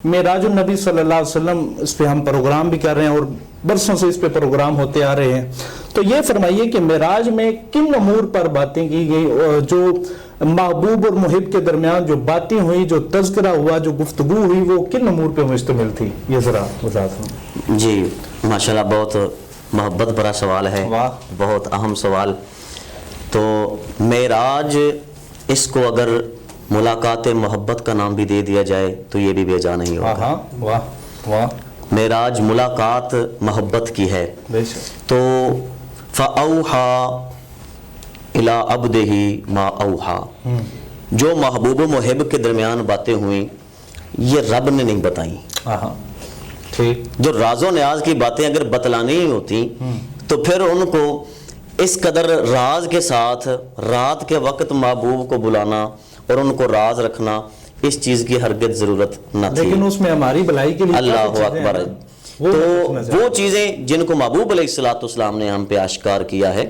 मेराज नबी सल्लल्लाहु अलैहि वसल्लम, इस पे हम प्रोग्राम भी कर रहे हैं और बरसों से इस पे प्रोग्राम होते आ रहे हैं। तो ये फरमाइए कि मेराज में किन अमूर पर बातें की गई और जो महबूब और मुहिब के दरमियान जो बातें हुई, जो तज़किरा हुआ, जो गुफ्तगू हुई, वो किन अमूर पे मुश्तमिल थी? ये जरा वज़ाहत। जी माशाल्लाह, बहुत मोहब्बत भरा सवाल है, बहुत अहम सवाल। तो मेराज, इसको अगर मुलाकात मोहब्बत का नाम भी दे दिया जाए तो ये भी बेजा नहीं होगा। वाह वाह। मेराज मुलाकात मोहब्बत की है। तो फ़अौहा इला अब्दिही मा औहा, जो महबूब मुहिब के दरमियान बातें हुई ये रब ने नहीं बताई। ठीक। जो राज़ो न्याज की बातें अगर बतलानी ही होती तो फिर उनको इस कदर राज के साथ रात के वक्त महबूब को बुलाना और उनको राज रखना, इस चीज की हरगिज़ जरूरत न थी। लेकिन उसमें हमारी भलाई के लिए अल्लाह अकबर। तो वो चीजें जिनको महबूब अलैहिस्सलाम ने हम पे आश्कार किया है,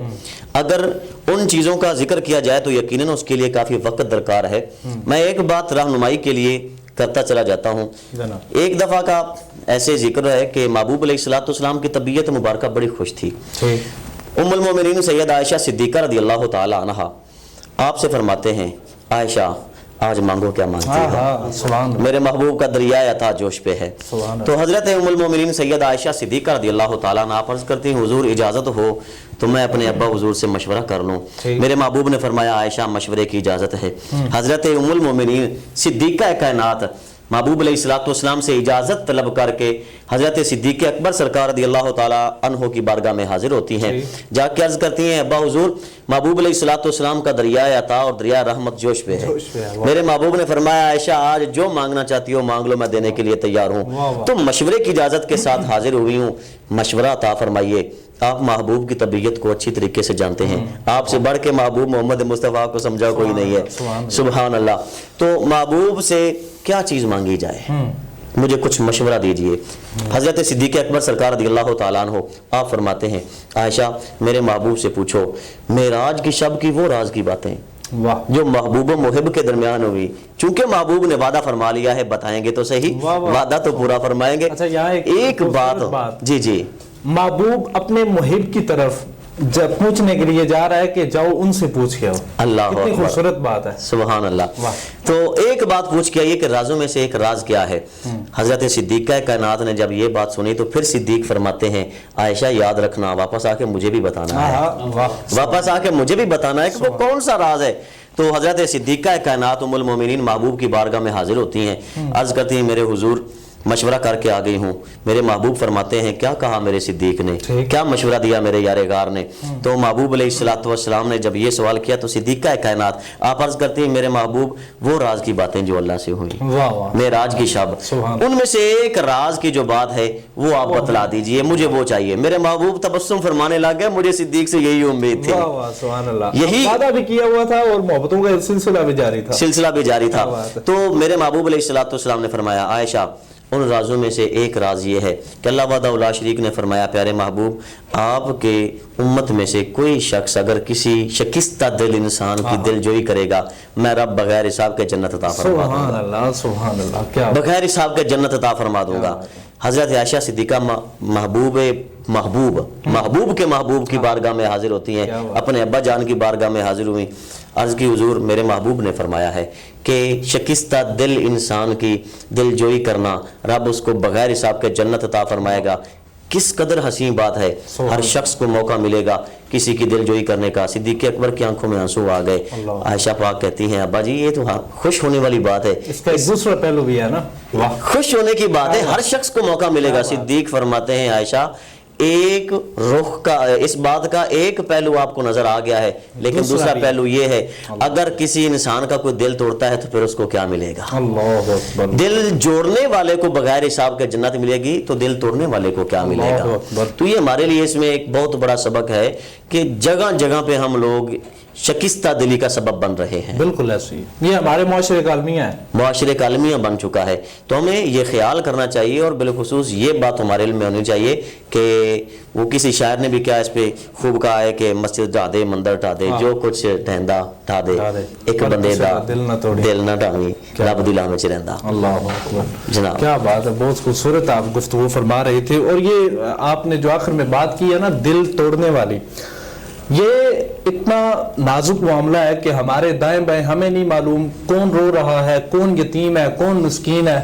अगर उन चीजों का जिक्र किया जाए तो यकीनन उसके लिए काफी वक्त दरकार है। मैं एक बात रहनुमाई के लिए करता चला जाता हूँ। एक दफा का ऐसे जिक्र है कि महबूब अलैहिस्सलाम की तबीयत मुबारक बड़ी खुश थी। उम्मुल मोमिनीन सैयदा आयशा सिद्दीक़ा रज़ियल्लाहु ताला अन्हा आपसे फरमाते हैं, आयशा आज मांगो क्या मांगती हो, मेरे महबूब का दरिया अता जोश पे है। तो हजरत उम्मुल मोमिनीन सैयदा आयशा सिद्दीक़ा रज़ियल्लाहु ताला अन्हा अर्ज़ करती हैं, हुजूर इजाज़त हो तो मैं अपने अब्बा हुजूर से मशवरा कर लूँ। मेरे महबूब ने फरमाया, आयशा मशवरे की इजाज़त है। हजरत उम्मुल मोमिनीन सिद्दीक़ा कायनात महबूब अलैहिस्सलाम से इजाज़त तलब करके हज़रत सिद्दीक़ अकबर सरकार रज़ियल्लाहु ताला अन्हो की बारगाह में हाजिर होती हैं। जाके अर्ज़ करती हैं, अब्बा हुजूर महबूब अलैहिस्सलाम का दरिया अता और दरिया रहमत जोश पे है। मेरे महबूब ने फरमाया, आयशा आज जो मांगना चाहती हो मांग लो, मैं देने के लिए तैयार हूँ। तो मशवरे की इजाज़त के साथ हाजिर हुई हूँ, मशवरा अता फरमाइए। आप महबूब की तबीयत को अच्छी तरीके से जानते हैं, आपसे बढ़ के महबूब मोहम्मद मुस्तफ़ा को समझा कोई नहीं है। सुभान अल्लाह। तो महबूब से क्या चीज़ मांगी जाए, मुझे कुछ मशवरा दीजिए। हज़रत सिद्दीक़ अकबर सरकार रज़ियल्लाहु ताला अन्हु आप फरमाते हैं, आयशा मेरे महबूब से पूछो मेराज की शब की वो राज की बातें जो महबूब मुहिब के दरमियान हुई। चूंकि महबूब ने वादा फरमा लिया है, बताएंगे तो सही, वादा तो पूरा फरमाएंगे। अच्छा, यहाँ एक बात जी जी, महबूब अपने मुहिब की तरफ जब पूछने के लिए जा रहा है कि जाओ उनसे पूछ के आओ। अल्लाह, कितनी खूबसूरत बात है। सुभान अल्लाह। तो एक बात पूछ के आइए कि राजों में से एक राज क्या है। हजरत सिद्दीक़ा कायनात ने जब ये बात सुनी तो फिर सिद्दीक फरमाते हैं, आयशा याद रखना, वापस आके मुझे भी बताना है, वापस आके मुझे भी बताना है कि वो कौन सा राज है। तो हजरत सिद्दीक़ा कायनात उम्मुल मोमिनीन महबूब की बारगाह में हाजिर होती हैं, अर्ज करती हैं, मेरे हुजूर मशवरा करके आ गई हूँ। मेरे महबूब फरमाते हैं, क्या कहा मेरे सिद्दीक ने, क्या मशवरा दिया मेरे यारेगार ने। तो महबूब अलैहिस्सलाम ने जब ये सवाल किया तो सिद्दीक़ा कायनात आप अर्ज करती हैं, मेरे महबूब वो राज की बातें जो अल्लाह से हुई, मेराज की शब, उनमें से एक राज की जो बात है वो आप बतला दीजिए, मुझे वो चाहिए। मेरे महबूब तबस्सुम फरमाने लग गए, मुझे सिद्दीक से यही उम्मीद थी, यही वादा भी किया हुआ था और मोहब्बतों का सिलसिला भी जारी था। तो मेरे महबूब अलैहिस्सलाम ने फरमाया, आयशा उन राजों में से एक राज ये है कि अल्लाह वादा शरीक ने फरमाया, प्यारे महबूब आपके उम्मत में से कोई शख्स अगर किसी शकिस्ता दिल इंसान की दिलजोई करेगा, मैं रब बगैर हिसाब के जन्नत अता फरमा दूंगा। सुभान अल्लाह, क्या बगैर हिसाब के जन्नत अता फरमा दूंगा। हजरत आयशा सिद्दीक़ा महबूब के महबूब की बारगाह में हाजिर होती हैं, अपने अब्बा जान की बारगाह में हाजिर हुई। अर्ज की, हुजूर मेरे महबूब ने फरमाया है कि शकिस्ता दिल इंसान की दिलजोई करना, रब उसको बगैर हिसाब के जन्नत अता फरमाएगा। किस कदर हसीन बात है, हर शख्स को मौका मिलेगा किसी की दिलजोई करने का। सिद्दीक़ अकबर की आंखों में आंसू आ गए। आयशा पाक कहती हैं, अब्बा जी ये तो खुश होने वाली बात है, इसका एक दूसरा पहलू भी है ना, खुश होने की बात है, हर शख्स को मौका मिलेगा। सिद्दीक फरमाते हैं, आयशा एक रुख का, इस बात का एक पहलू आपको नजर आ गया है, लेकिन दूसरा पहलू ये है, अगर किसी इंसान का कोई दिल तोड़ता है तो फिर उसको क्या मिलेगा। दिल जोड़ने वाले को बगैर हिसाब के जन्नत मिलेगी, तो दिल तोड़ने वाले को क्या मिलेगा। तो ये हमारे लिए इसमें एक बहुत बड़ा सबक है कि जगह जगह पे हम लोग شکستہ دلی کا سبب بن رہے ہیں. بالکل ایسے ہی یہ ہمارے معاشرے کا المیہ ہے، معاشرے کا المیہ بن چکا ہے. تو ہمیں یہ خیال کرنا چاہیے، اور بالخصوص یہ بات ہمارے علم میں ہونی چاہیے کہ وہ کسی شاعر نے بھی کیا اس پہ خوب کہا ہے کہ مسجد ڈھا دے مندر ڈھا دے، جو کچھ ڈھیندا ڈھا دے، ایک بندے دا دل نہ ڈھاویں، رب دلاں وچ رہندا. اللہ اکبر، جناب کیا بات ہے، بہت خوبصورت آپ گفتگو فرما رہے تھے. اور یہ آپ نے جو آخر میں بات کی ہے نا دل توڑنے والی، یہ اتنا نازک معاملہ ہے کہ ہمارے دائیں بائیں ہمیں نہیں معلوم کون رو رہا ہے، کون یتیم ہے، کون مسکین ہے،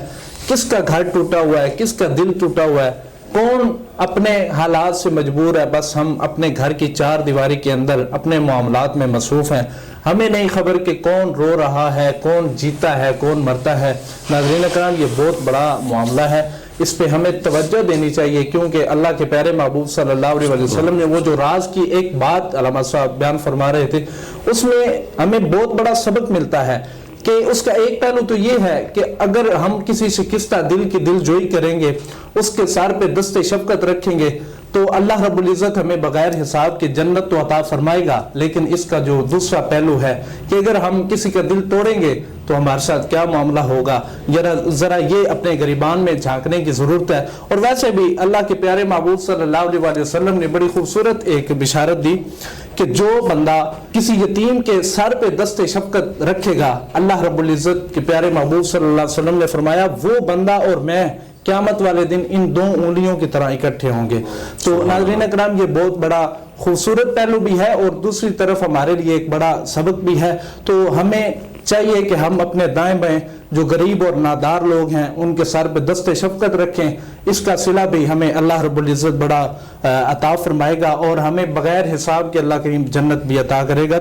کس کا گھر ٹوٹا ہوا ہے، کس کا دل ٹوٹا ہوا ہے، کون اپنے حالات سے مجبور ہے. بس ہم اپنے گھر کی چار دیواری کے اندر اپنے معاملات میں مصروف ہیں، ہمیں نہیں خبر کہ کون رو رہا ہے، کون جیتا ہے، کون مرتا ہے. ناظرین کرام، یہ بہت بڑا معاملہ ہے، اس پہ ہمیں توجہ دینی چاہیے، کیونکہ اللہ کے پیارے محبوب صلی اللہ علیہ وسلم نے وہ جو راز کی ایک بات علامہ صاحب بیان فرما رہے تھے، اس میں ہمیں بہت بڑا سبق ملتا ہے کہ اس کا ایک پہلو تو یہ ہے کہ اگر ہم کسی شکستہ دل کی دل جوئی کریں گے، اس کے سر پہ دست شفقت رکھیں گے، تو اللہ رب العزت ہمیں بغیر حساب کے جنت تو عطا فرمائے گا. لیکن اس کا جو دوسرا پہلو ہے کہ اگر ہم کسی کا دل توڑیں گے تو ہمارے ساتھ کیا معاملہ ہوگا، ذرا یہ اپنے گریبان میں جھانکنے کی ضرورت ہے. اور ویسے بھی اللہ کے پیارے محبوب صلی اللہ علیہ وسلم نے بڑی خوبصورت ایک بشارت دی کہ جو بندہ کسی یتیم کے سر پہ دست شفقت رکھے گا، اللہ رب العزت کے پیارے محبوب صلی اللہ علیہ وسلم نے فرمایا وہ بندہ اور میں قیامت والے دن ان دو انگلیوں کی طرح اکٹھے ہوں گے. تو ناظرین اکرام، یہ بہت بڑا خوبصورت پہلو بھی ہے اور دوسری طرف ہمارے لیے ایک بڑا سبق بھی ہے. تو ہمیں چاہیے کہ ہم اپنے دائیں بائیں جو غریب اور نادار لوگ ہیں ان کے سر پہ دست شفقت رکھیں. اس کا صلہ بھی ہمیں اللہ رب العزت بڑا عطا فرمائے گا اور ہمیں بغیر حساب کے اللہ کریم جنت بھی عطا کرے گا.